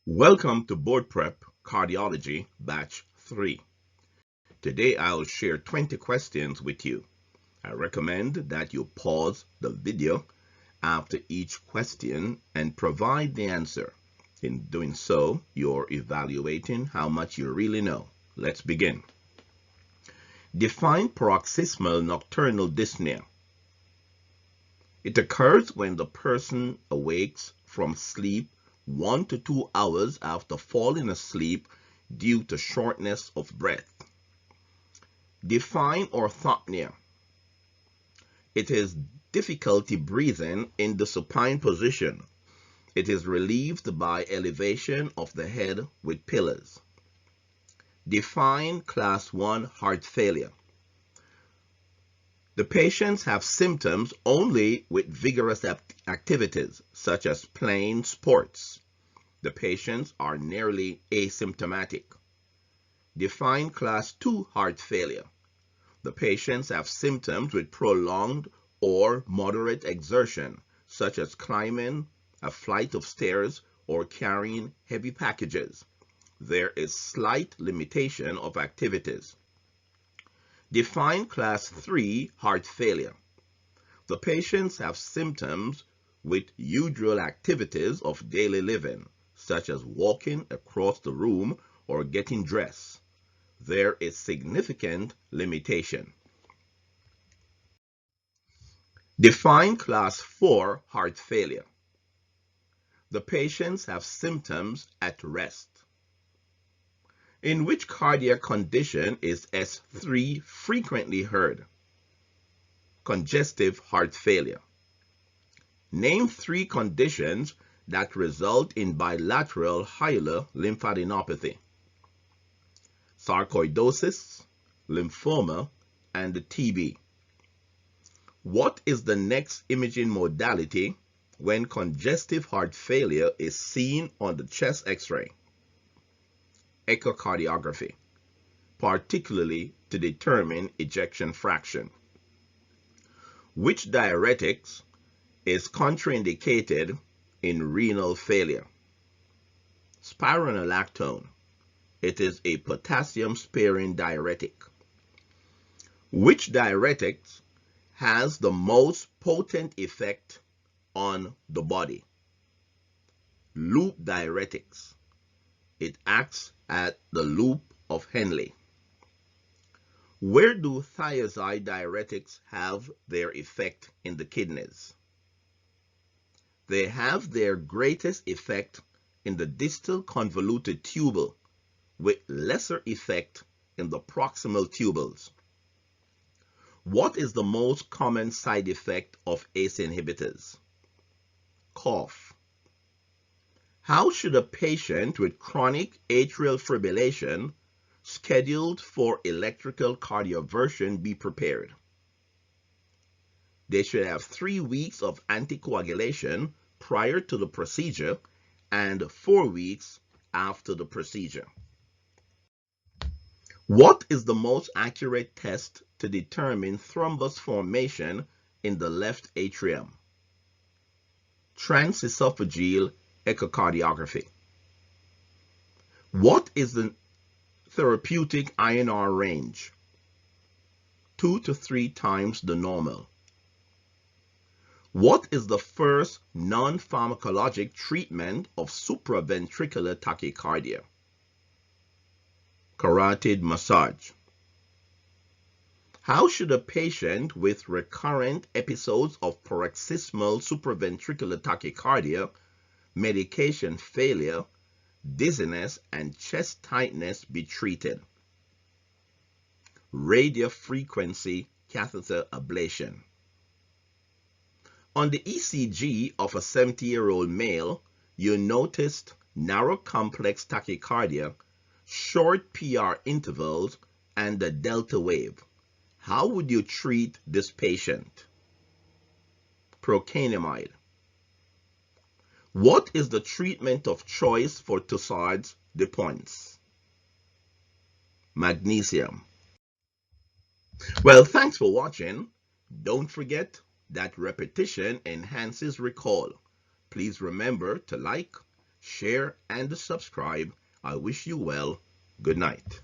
Welcome to Board Prep Cardiology Batch 3. Today I'll share 20 questions with you. I recommend that you pause the video after each question and provide the answer. In doing so, you're evaluating how much you really know. Let's begin. Define paroxysmal nocturnal dyspnea. It occurs when the person awakes from sleep 1 to 2 hours after falling asleep due to shortness of breath. Define orthopnea. It is difficulty breathing in the supine position. It is relieved by elevation of the head with pillars. Define class 1 heart failure. The patients have symptoms only with vigorous activities, such as playing sports. The patients are nearly asymptomatic. Define class 2 heart failure. The patients have symptoms with prolonged or moderate exertion, such as climbing a flight of stairs or carrying heavy packages. There is slight limitation of activities. Define class 3 heart failure. The patients have symptoms with usual activities of daily living, such as walking across the room or getting dressed. There is significant limitation. Define class 4 heart failure. The patients have symptoms at rest. In which cardiac condition is S3 frequently heard? Congestive heart failure. Name 3 conditions that result in bilateral hilar lymphadenopathy: sarcoidosis, lymphoma, and TB. What is the next imaging modality when congestive heart failure is seen on the chest X-ray? Echocardiography, particularly to determine ejection fraction. Which diuretics is contraindicated in renal failure? Spironolactone. It is a potassium-sparing diuretic. Which diuretics has the most potent effect on the body? Loop diuretics. It acts at the loop of Henle. Where do thiazide diuretics have their effect in the kidneys? They have their greatest effect in the distal convoluted tubule, with lesser effect in the proximal tubules. What is the most common side effect of ACE inhibitors? Cough. How should a patient with chronic atrial fibrillation scheduled for electrical cardioversion be prepared? They should have 3 weeks of anticoagulation prior to the procedure and 4 weeks after the procedure. What is the most accurate test to determine thrombus formation in the left atrium? Transesophageal echocardiography. What is the therapeutic INR range? 2 to 3 times the normal. What is the first non-pharmacologic treatment of supraventricular tachycardia? Carotid massage. How should a patient with recurrent episodes of paroxysmal supraventricular tachycardia, medication failure, dizziness, and chest tightness be treated? Radiofrequency catheter ablation. On the ECG of a 70-year-old male, you noticed narrow complex tachycardia, short PR intervals, and a delta wave. How would you treat this patient? Procainamide. What is the treatment of choice for Torsades de Pointes? Magnesium. Well, thanks for watching. Don't forget that repetition enhances recall. Please remember to like, share, and subscribe. I wish you well. Good night.